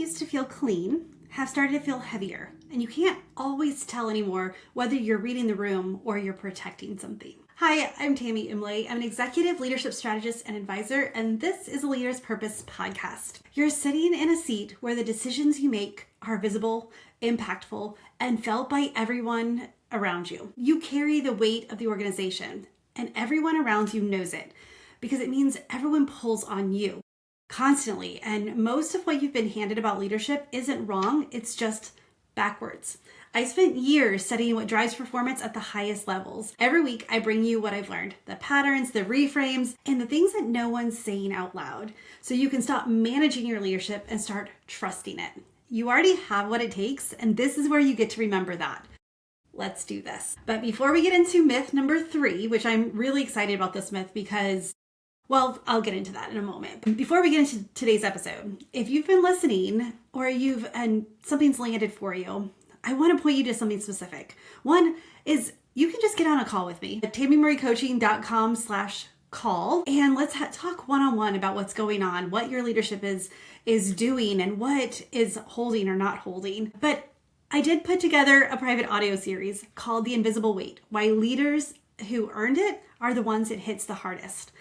used to feel clean have started to feel heavier, and you can't always tell anymore whether you're reading the room or you're protecting something. Hi, I'm Tami. I'm an executive leadership strategist and advisor, and this is a Leader's Purpose podcast. You're sitting in a seat where the decisions you make are visible, impactful, and felt by everyone around you. You carry the weight of the organization, and everyone around you knows it because it means everyone pulls on you constantly. And most of what you've been handed about leadership isn't wrong, it's just backwards. I spent years studying what drives performance at the highest levels. Every week, I bring you what I've learned, the patterns, the reframes, and the things that no one's saying out loud, so you can stop managing your leadership and start trusting it. You already have what it takes, and this is where you get to remember that. Let's do this. But before we get into myth number 3, which I'm really excited about this myth because, well, I'll get into that in a moment. Before we get into today's episode, if you've been listening or and something's landed for you, I want to point you to something specific. One is you can just get on a call with me at TamiMurrayCoaching.com/call, and let's talk one-on-one about what's going on, what your leadership is doing, and what is holding or not holding. But I did put together a private audio series called The Invisible Weight: Why Leaders Who Earned It Are the Ones It Hits the Hardest.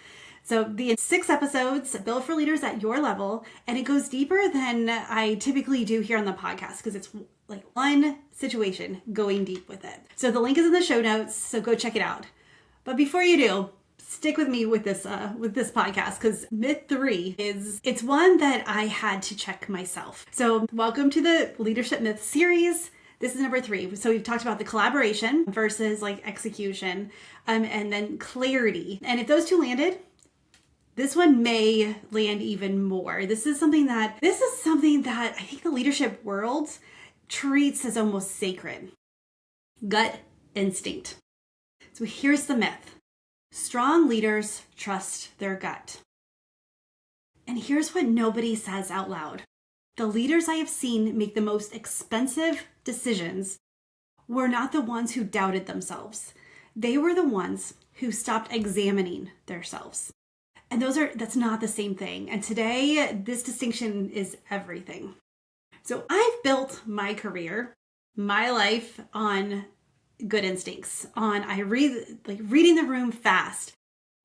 So the 6 episodes built for leaders at your level, and it goes deeper than I typically do here on the podcast because it's like one situation going deep with it. So the link is in the show notes, so go check it out. But before you do, stick with me with this podcast, because myth 3 it's one that I had to check myself. So welcome to the Leadership Myth series. This is number 3. So we've talked about the collaboration versus like execution, and then clarity. And if those two landed, this one may land even more. This is something that I think the leadership world treats as almost sacred. Gut instinct. So here's the myth. Strong leaders trust their gut. And here's what nobody says out loud. The leaders I have seen make the most expensive decisions were not the ones who doubted themselves. They were the ones who stopped examining themselves. And that's not the same thing. And today, this distinction is everything. So I've built my career, my life on good instincts, on reading the room fast.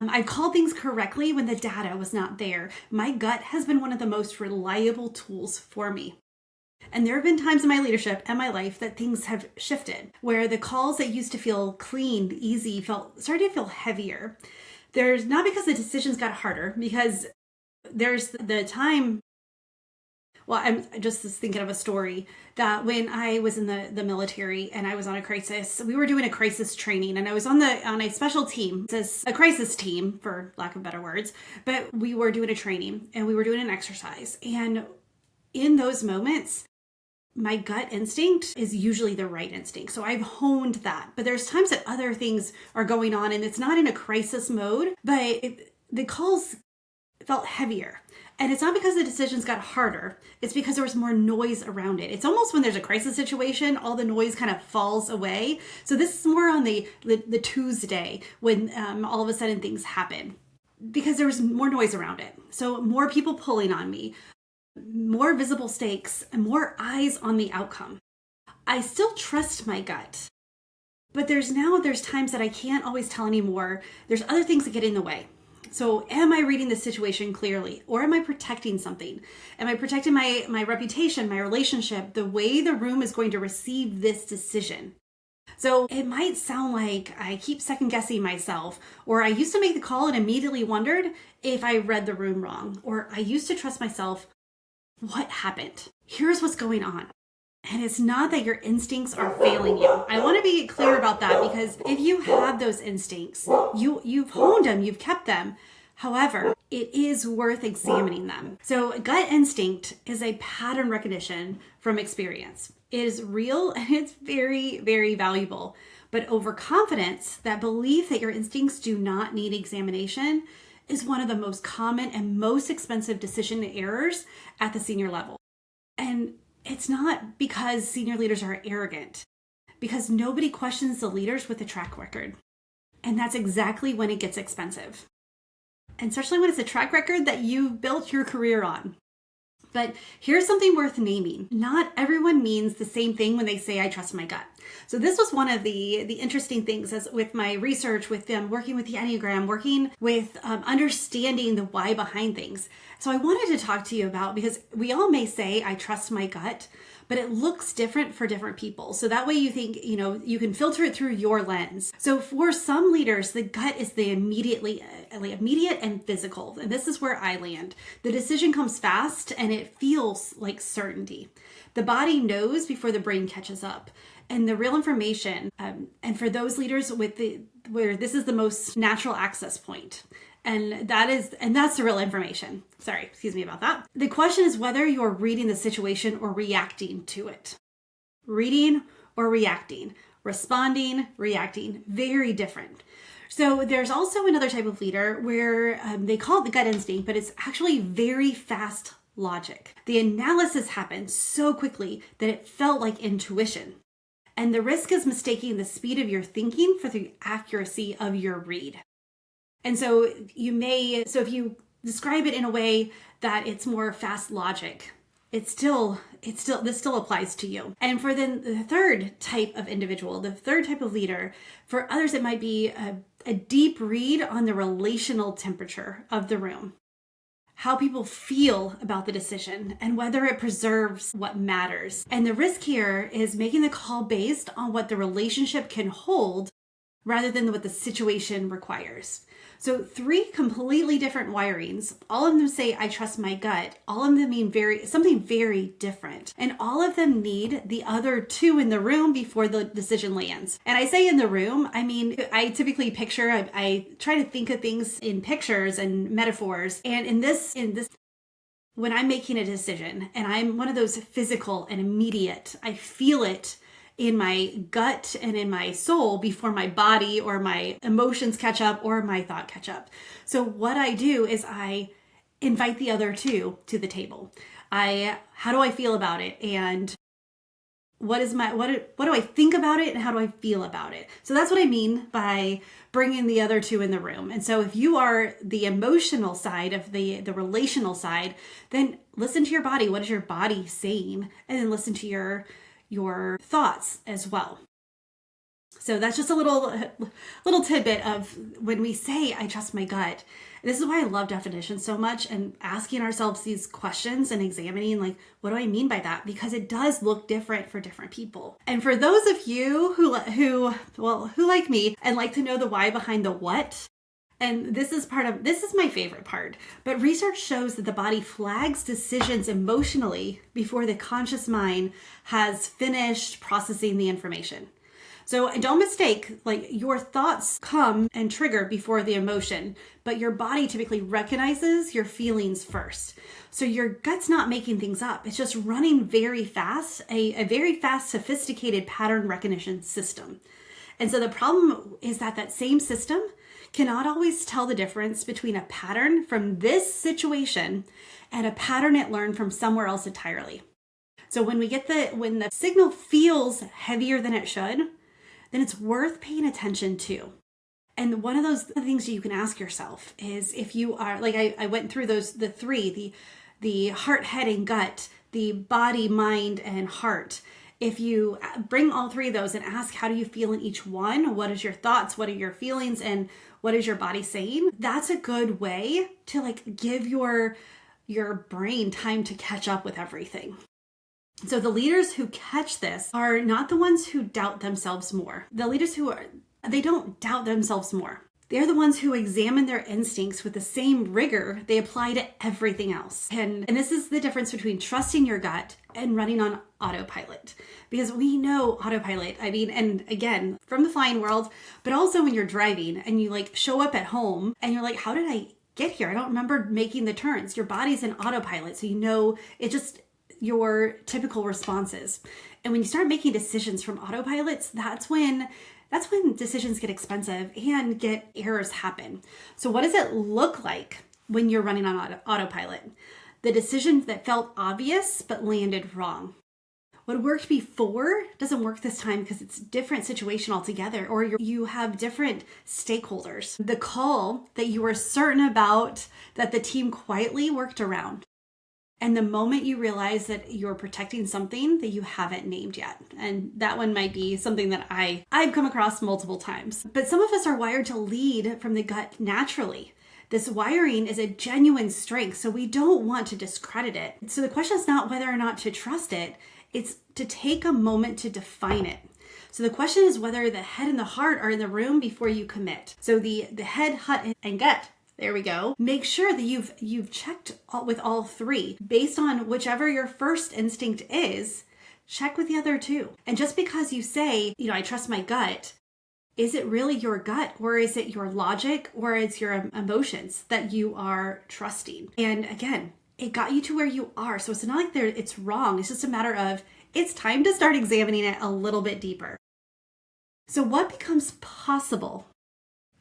I called things correctly when the data was not there. My gut has been one of the most reliable tools for me. And there have been times in my leadership and my life that things have shifted, where the calls that used to feel clean, easy, started to feel heavier. There's not because the decisions got harder, because there's the time. Well, I'm just thinking of a story that when I was in the military and I was on a crisis, we were doing a crisis training, and I was on a special team. It's a crisis team, for lack of better words, but we were doing a training and we were doing an exercise. And in those moments, my gut instinct is usually the right instinct. So I've honed that. But there's times that other things are going on and it's not in a crisis mode, but the calls felt heavier. And it's not because the decisions got harder. It's because there was more noise around it. It's almost when there's a crisis situation, all the noise kind of falls away. So this is more on the Tuesday when all of a sudden things happen, because there was more noise around it. So more people pulling on me, more visible stakes, and more eyes on the outcome. I still trust my gut, but there's times that I can't always tell anymore. There's other things that get in the way. So am I reading the situation clearly, or am I protecting something? Am I protecting my reputation, my relationship, the way the room is going to receive this decision? So it might sound like I keep second guessing myself, or I used to make the call and immediately wondered if I read the room wrong, or I used to trust myself. What happened? Here's what's going on. And it's not that your instincts are failing you. I want to be clear about that, because if you have those instincts, you've honed them, you've kept them. However, it is worth examining them. So gut instinct is a pattern recognition from experience. It is real and it's very, very valuable. But overconfidence, that belief that your instincts do not need examination, is one of the most common and most expensive decision errors at the senior level. And it's not because senior leaders are arrogant, because nobody questions the leaders with a track record. And that's exactly when it gets expensive. And especially when it's a track record that you've built your career on. But here's something worth naming. Not everyone means the same thing when they say, I trust my gut. So this was one of the interesting things as with my research, with them working with the Enneagram, working with understanding the why behind things. So I wanted to talk to you about, because we all may say, I trust my gut, but it looks different for different people. So that way you think, you can filter it through your lens. So for some leaders, the gut is the immediate and physical. And this is where I land. The decision comes fast and it feels like certainty. The body knows before the brain catches up. And the real information, and for those leaders where this is the most natural access point. And that's the real information. Sorry, excuse me about that. The question is whether you're reading the situation or reacting to it. Reading or reacting. Responding, reacting, very different. So there's also another type of leader where they call it the gut instinct, but it's actually very fast logic. The analysis happens so quickly that it felt like intuition. And the risk is mistaking the speed of your thinking for the accuracy of your read. And so if you describe it in a way that it's more fast logic, this still applies to you. And for then the third type of individual, the third type of leader, for others, it might be a deep read on the relational temperature of the room, how people feel about the decision and whether it preserves what matters. And the risk here is making the call based on what the relationship can hold rather than what the situation requires. So 3 completely different wirings. All of them say, I trust my gut. All of them mean something very different. And all of them need the other 2 in the room before the decision lands. And I say in the room, I mean, I typically picture, I try to think of things in pictures and metaphors. And in this, when I'm making a decision and I'm one of those physical and immediate, I feel it in my gut and in my soul before my body or my emotions catch up or my thought catch up. So what I do is I invite the other 2 to the table. How do I feel about it? And what do I think about it? And how do I feel about it? So that's what I mean by bringing the other 2 in the room. And so if you are the emotional side of the relational side, then listen to your body. What is your body saying? And then listen to your thoughts as well. So that's just a little tidbit of when we say, I trust my gut. This is why I love definitions so much and asking ourselves these questions and examining, like, what do I mean by that? Because it does look different for different people. And for those of you who like me and like to know the why behind the what, and this is my favorite part, but research shows that the body flags decisions emotionally before the conscious mind has finished processing the information. So don't mistake, like, your thoughts come and trigger before the emotion, but your body typically recognizes your feelings first. So your gut's not making things up. It's just running very fast, a very fast, sophisticated pattern recognition system. And so the problem is that same system cannot always tell the difference between a pattern from this situation and a pattern it learned from somewhere else entirely. So when the signal feels heavier than it should, then it's worth paying attention to. And one of those things that you can ask yourself is, if you are, like I went through the 3, the heart, head, and gut, the body, mind, and heart. If you bring all 3 of those and ask, how do you feel in each one? What is your thoughts? What are your feelings? And what is your body saying? That's a good way to, like, give your brain time to catch up with everything. So the leaders who catch this are not the ones who doubt themselves more. The leaders they don't doubt themselves more. They're the ones who examine their instincts with the same rigor they apply to everything else. And this is the difference between trusting your gut and running on autopilot. Because we know autopilot, and again, from the flying world, but also when you're driving and you, like, show up at home and you're like, how did I get here? I don't remember making the turns. Your body's in autopilot. So it just your typical responses. And when you start making decisions from autopilots, that's when decisions get expensive and errors happen. So what does it look like when you're running on autopilot? The decision that felt obvious but landed wrong. What worked before doesn't work this time because it's a different situation altogether, or you have different stakeholders. The call that you were certain about that the team quietly worked around. And the moment you realize that you're protecting something that you haven't named yet. And that one might be something that I've come across multiple times. But some of us are wired to lead from the gut naturally. This wiring is a genuine strength, so we don't want to discredit it. So the question is not whether or not to trust it, it's to take a moment to define it. So the question is whether the head and the heart are in the room before you commit. So the head, heart, and gut. There we go. Make sure that you've checked with all three. Based on whichever your first instinct is, check with the other two. And just because you say, I trust my gut, is it really your gut, or is it your logic, or is your emotions that you are trusting? And again, it got you to where you are. So it's not like it's wrong. It's just a matter of it's time to start examining it a little bit deeper. So what becomes possible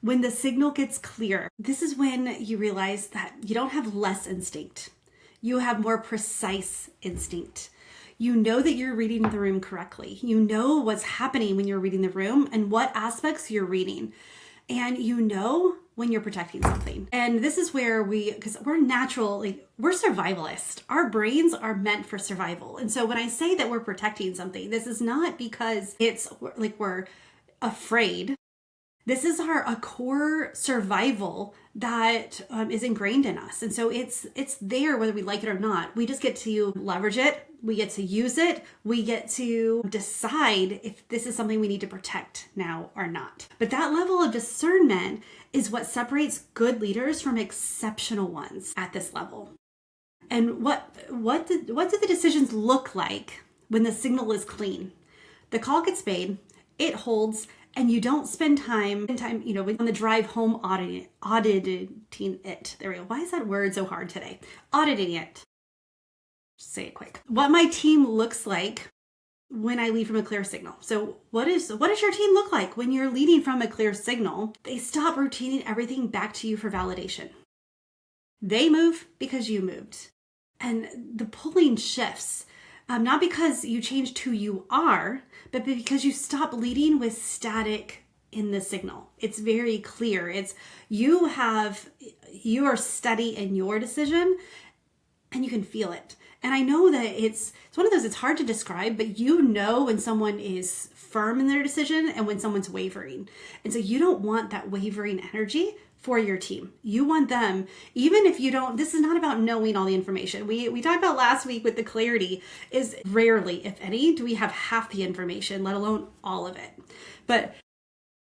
when the signal gets clear? This is when you realize that you don't have less instinct. You have more precise instinct. You know that you're reading the room correctly. You know what's happening when you're reading the room and what aspects you're reading. And you know when you're protecting something. And this is where because we're we're survivalists. Our brains are meant for survival. And so when I say that we're protecting something, this is not because it's like we're afraid. This is a core survival that is ingrained in us. And so it's there whether we like it or not. We just get to leverage it. We get to use it. We get to decide if this is something we need to protect now or not. But that level of discernment is what separates good leaders from exceptional ones at this level. And what do the decisions look like when the signal is clean? The call gets made, it holds, and you don't spend time, on the drive home auditing it. There we go. Why is that word so hard today? Auditing it. Just say it quick. What my team looks like when I lead from a clear signal. So what does your team look like when you're leading from a clear signal? They stop routining everything back to you for validation. They move because you moved. And the pulling shifts. Not because you changed who you are, but because you stop leading with static in the signal. It's very clear. It's you are steady in your decision and you can feel it. And I know that it's one of those, it's hard to describe, but you know when someone is firm in their decision and when someone's wavering. And so you don't want that wavering energy for your team. You want them, even if you don't, this is not about knowing all the information. We talked about last week with the clarity is rarely, if any, do we have half the information, let alone all of it. But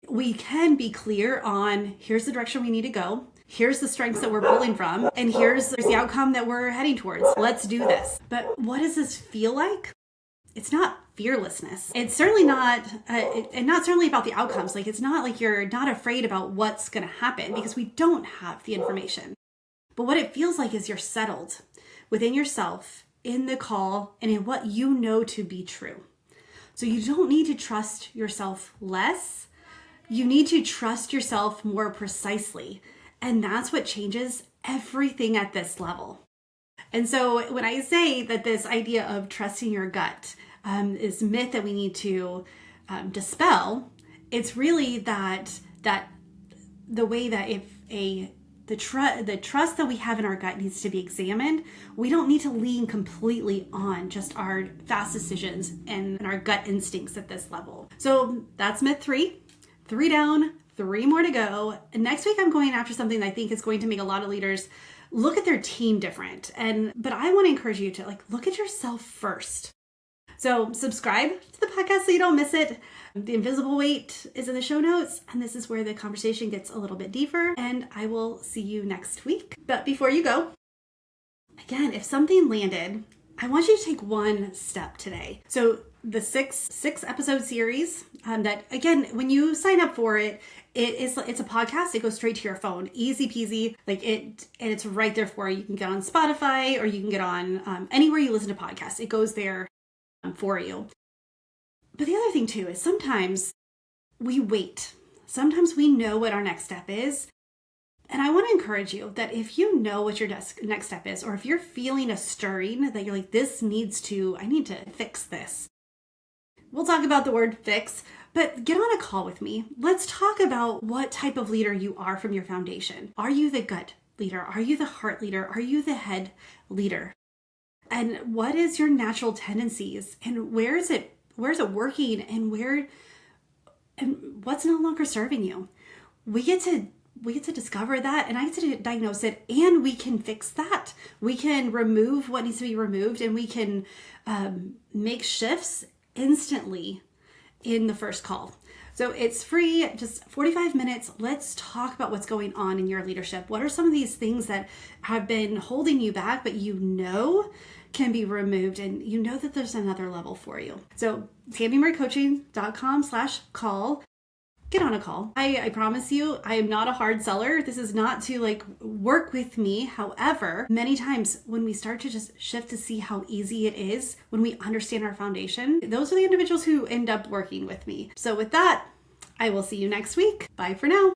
we can be clear on here's the direction we need to go. Here's the strengths that we're pulling from, and here's the outcome that we're heading towards. Let's do this. But what does this feel like? It's not fearlessness. It's certainly not, and not certainly about the outcomes. Like it's not like you're not afraid about what's going to happen because we don't have the information. But what it feels like is you're settled within yourself, in the call, and in what you know to be true. So you don't need to trust yourself less. You need to trust yourself more precisely. And that's what changes everything at this level. And so when I say that this idea of trusting your gut is myth that we need to dispel, it's really that the way that if the trust that we have in our gut needs to be examined, we don't need to lean completely on just our fast decisions and our gut instincts at this level. So that's myth 3 down, 3 more to go. And next week, I'm going after something that I think is going to make a lot of leaders look at their team different. But I want to encourage you to look at yourself first. So subscribe to the podcast so you don't miss it. The invisible weight is in the show notes. And this is where the conversation gets a little bit deeper. And I will see you next week. But before you go, again, if something landed, I want you to take one step today. So the six episode series that, again, when you sign up for it, it's a podcast. It goes straight to your phone, easy peasy. And it's right there for you. You can get on Spotify or you can get on anywhere you listen to podcasts. It goes there for you. But the other thing too is sometimes we wait. Sometimes we know what our next step is. And I want to encourage you that if you know what your next step is, or if you're feeling a stirring that you're like, I need to fix this. We'll talk about the word fix, but get on a call with me. Let's talk about what type of leader you are from your foundation. Are you the gut leader? Are you the heart leader? Are you the head leader? And what is your natural tendencies, and where is it working, and what's no longer serving you? We get to discover that, and I get to diagnose it, and we can fix that. We can remove what needs to be removed, and we can make shifts instantly in the first call. So it's free, just 45 minutes. Let's talk about what's going on in your leadership. What are some of these things that have been holding you back, but can be removed, and that there's another level for you. So TamiMurrayCoaching.com/call. Get on a call. I promise you, I am not a hard seller. This is not to work with me. However, many times when we start to just shift to see how easy it is, when we understand our foundation, those are the individuals who end up working with me. So with that, I will see you next week. Bye for now.